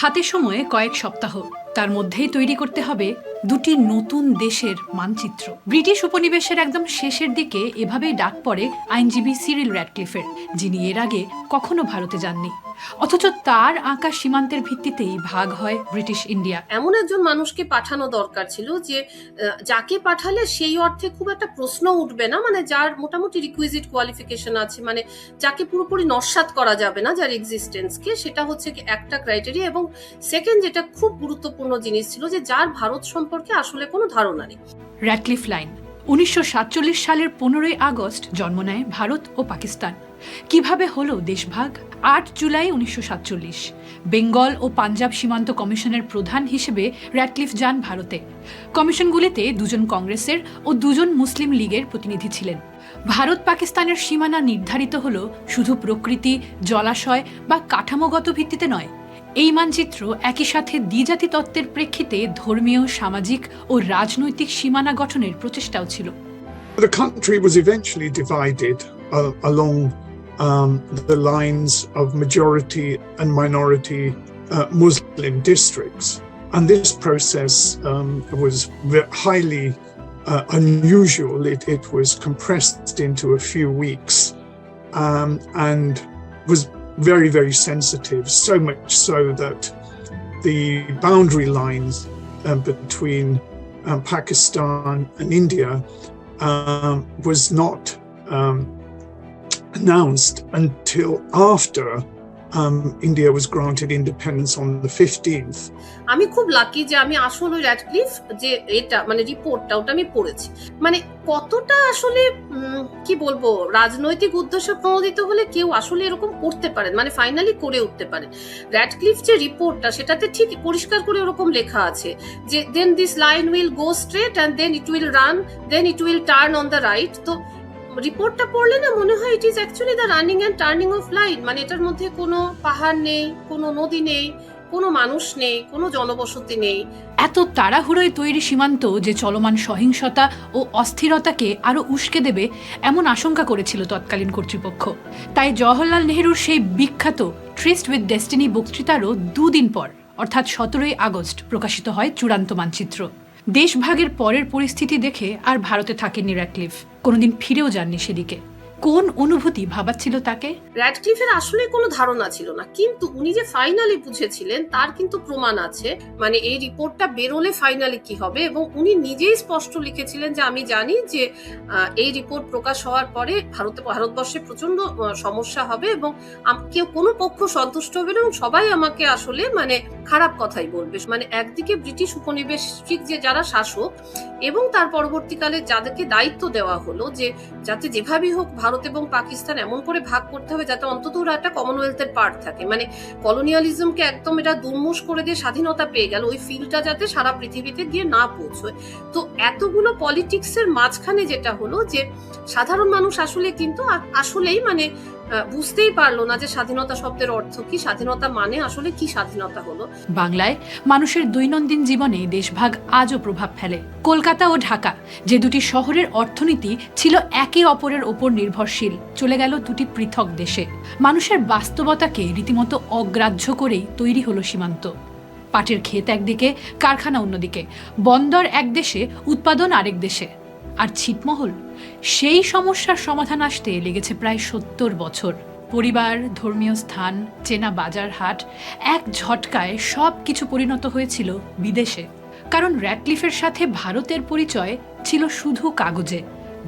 হাতে সময়ে কয়েক সপ্তাহ, তার মধ্যেই তৈরি করতে হবে দুটি নতুন দেশের মানচিত্র। ব্রিটিশ উপনিবেশের একদম শেষের দিকে এভাবেই ডাক পড়ে আইনজীবী সিরিল র্যাডক্লিফের, যিনি এর আগে কখনো ভারতে যাননি। অথচ তার আঁকা সীমান্তের ভিত্তিতেই ভাগ হয় ব্রিটিশ ইন্ডিয়া। এমন একজন মানুষকে পাঠানো দরকার ছিল যে যাকে পাঠালে সেই অর্থে খুব একটা প্রশ্ন উঠবে না, মানে যার মোটামুটি রিকুইজিট কোয়ালিফিকেশন আছে, মানে যাকে পুরোপুরি নস্যাৎ করা যাবে না যার এক্সিস্টেন্সকে, সেটা হচ্ছে একটা ক্রাইটেরিয়া। এবং সেকেন্ড, যেটা খুব গুরুত্বপূর্ণ জিনিস ছিল, যে যার ভারত সম্পর্কে আসলে কোনো ধারণা নেই। র্যাডক্লিফ লাইন 1947 সালের 15ই আগস্ট জন্ম নেয় ভারত ও পাকিস্তান। কিভাবে হলো দেশভাগ? 8 জুলাই 1947 বেঙ্গল ও পাঞ্জাব সীমান্ত কমিশনের প্রধান হিসেবে র্যাডক্লিফ যান ভারতে। কমিশনগুলিতে দুজন কংগ্রেসের ও দুজন মুসলিম লীগের প্রতিনিধি ছিলেন। ভারত পাকিস্তানের সীমানা নির্ধারিত হল শুধু প্রকৃতি, জলাশয় বা কাঠামোগত ভিত্তিতে নয়। এই মানচিত্র একই সাথে দ্বিজাতি তত্ত্বের প্রেক্ষিতে ধর্মীয়, সামাজিক ও রাজনৈতিক সীমানা গঠনের প্রচেষ্টাও ছিল। The country was eventually divided along the lines of majority and minority Muslim districts, and this process was highly unusual. It was compressed into a few weeks and was very, very sensitive, so much so that the boundary lines between Pakistan and India was not announced until after India was granted independence on the 15th. আমি খুব lucky যে আমি আসলে Radcliffe যে এটা মানে রিপোর্টটা ওটা আমি পড়েছি। মানে কতটা আসলে কি বলবো, রাজনৈতিক উদ্দেশ্য প্রণোদিত হলে কেউ আসলে এরকম করতে পারেন, মানে ফাইনালি করে উঠতে পারে। র্যাডক্লিফ যে রিপোর্টটা, সেটাতে ঠিক পরিষ্কার করে ওরকম লেখা আছে যে then this line will go straight and then it will run, then it will turn on the right. তো রিপোর্টটা পড়লে না মনে হয় it is actually the running and turning of line. মানে এটার মধ্যে কোনো পাহাড় নেই, কোনো নদী নেই, কোনো মানুষ নেই, কোনো জনবসতি নেই। এত তাড়াহুড়োয় তৈরি সীমান্ত যে চলমান সহিংসতা ও অস্থিরতাকে আরো উস্কে দেবে এমন আশঙ্কা করেছিল তৎকালীন কর্তৃপক্ষ। তাই জওহরলাল নেহরুর সেই বিখ্যাত ট্রেসড উইথ ডেস্টিনি বক্তৃতারও দুদিন পর, অর্থাৎ 17ই আগস্ট প্রকাশিত হয় চূড়ান্ত মানচিত্র। দেশভাগের পরের পরিস্থিতি দেখে আর ভারতে থাকেননি র্যাডক্লিফ, কোনোদিন ফিরেও যাননি সেদিকে। কোন অনুভূতি ভাবাচ্ছিল তাকে? র্যাডক্লিফের আসলে কোনো ধারণা ছিল না, কিন্তু উনি যে ফাইনালি বুঝেছিলেন তার কিন্তু প্রমাণ আছে। মানে এই রিপোর্টটা বেরোলে ফাইনালি কি হবে, এবং উনি নিজেই স্পষ্ট লিখেছিলেন যে আমি জানি যে এই রিপোর্ট প্রকাশ হওয়ার পরে ভারতবর্ষে প্রচন্ড সমস্যা হবে এবং কেউ কোনো পক্ষ সন্তুষ্ট হবে না এবং সবাই আমাকে আসলে মানে খারাপ কথাই বলবে। মানে একদিকে ব্রিটিশ উপনিবেশিক যে যারা শাসক এবং তার পরবর্তীকালে যাদেরকে দায়িত্ব দেওয়া হলো যে যাতে যেভাবেই হোক ভারত এবং পাকিস্তান এমন করে ভাগ করতে হবে যাতে অন্তত ওরা একটা কমনওয়েলথের পার্ট থাকে, মানে কলোনিয়ালিজমকে একদম এটা দুর্মুষ করে দিয়ে স্বাধীনতা পেয়ে গেল, ওই ফিলটা যাতে সারা পৃথিবীতে গিয়ে না পৌঁছয়। তো এতগুলো পলিটিক্সের মাঝখানে যেটা হলো যে সাধারণ মানুষ আসলে কিন্তু আসলেই মানে বুঝতেই পারলো না যে স্বাধীনতা শব্দের অর্থ কি, স্বাধীনতা মানে আসলে কি স্বাধীনতা হলো। বাংলায় মানুষের দৈনন্দিন জীবনে দেশভাগ আজও প্রভাব ফেলে। কলকাতা ও ঢাকা, যে দুটি শহরের অর্থনীতি ছিল একে অপরের ওপর নির্ভরশীল, চলে গেল দুটি পৃথক দেশে। মানুষের বাস্তবতাকে রীতিমতো অগ্রাহ্য করেই তৈরি হলো সীমান্ত। পাটের ক্ষেত একদিকে, কারখানা অন্যদিকে, বন্দর এক দেশে, উৎপাদন আরেক দেশে। আর ছিটমহল, সেই সমস্যার সমাধান আসতে লেগেছে প্রায় 70 বছর। পরিবার, ধর্মীয় স্থান, চেনা বাজার হাট, এক ঝটকায় সব কিছু পরিণত হয়েছিল বিদেশে। কারণ র্যাডক্লিফের সাথে ভারতের পরিচয় ছিল শুধু কাগজে।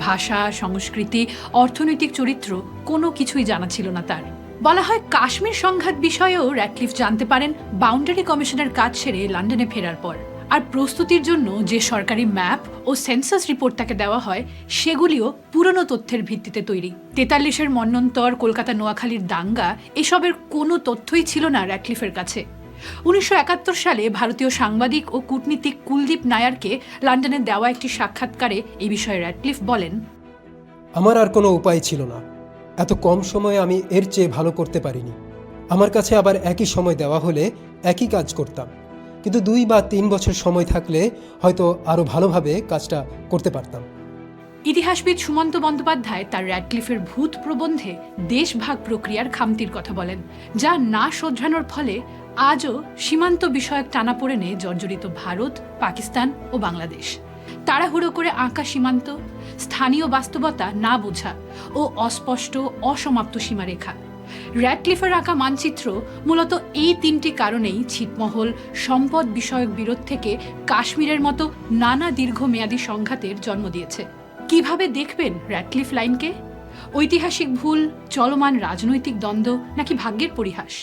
ভাষা, সংস্কৃতি, অর্থনৈতিক চরিত্র কোনো কিছুই জানা ছিল না তার। বলা হয় কাশ্মীর সংঘাত বিষয়েও র্যাডক্লিফ জানতে পারেন বাউন্ডারি কমিশনের কাজ সেরে লন্ডনে ফেরার পর। আর প্রস্তুতির জন্য যে সরকারি ম্যাপ ও সেন্সাস রিপোর্ট তাকে দেওয়া হয় সেগুলিও পুরনো তথ্যের ভিত্তিতে তৈরি। 43-এর মন্বন্তর, কলকাতা নোয়াখালীর দাঙ্গা, এসবের কোনো তথ্যই ছিল না র্যাডক্লিফের কাছে। 1971 সালে ভারতীয় সাংবাদিক ও কূটনীতিক কুলদীপ নায়ারকে লন্ডনে দেওয়া একটি সাক্ষাৎকারে এই বিষয়ে র্যাডক্লিফ বলেন, আমার আর কোনো উপায় ছিল না। এত কম সময়ে আমি এর চেয়ে ভালো করতে পারিনি। আমার কাছে আবার একই সময় দেওয়া হলে একই কাজ করতাম, কিন্তু 2 বা 3 বছর সময় থাকলে হয়তো আরও ভালোভাবে কাজটা করতে পারতাম। ইতিহাসবিদ সুমন্ত বন্দ্যোপাধ্যায় তার র্যাডক্লিফের ভূত প্রবন্ধে দেশভাগ প্রক্রিয়ার খামতির কথা বলেন, যা না শোধরানোর ফলে আজও সীমান্ত বিষয়ক টানাপোড়েনে জর্জরিত ভারত, পাকিস্তান ও বাংলাদেশ। তাড়াহুড়ো করে আঁকা সীমান্ত, স্থানীয় বাস্তবতা না বোঝা ও অস্পষ্ট অসমাপ্ত সীমারেখা। র্যাডক্লিফের আঁকা মানচিত্র মূলত এই তিনটি কারণেই ছিটমহল, সম্পদ বিষয়ক বিরোধ থেকে কাশ্মীরের মতো নানা দীর্ঘমেয়াদী সংঘাতের জন্ম দিয়েছে। কিভাবে দেখবেন র্যাডক্লিফ লাইনকে? ঐতিহাসিক ভুল, চলমান রাজনৈতিক দ্বন্দ্ব নাকি ভাগ্যের পরিহাস?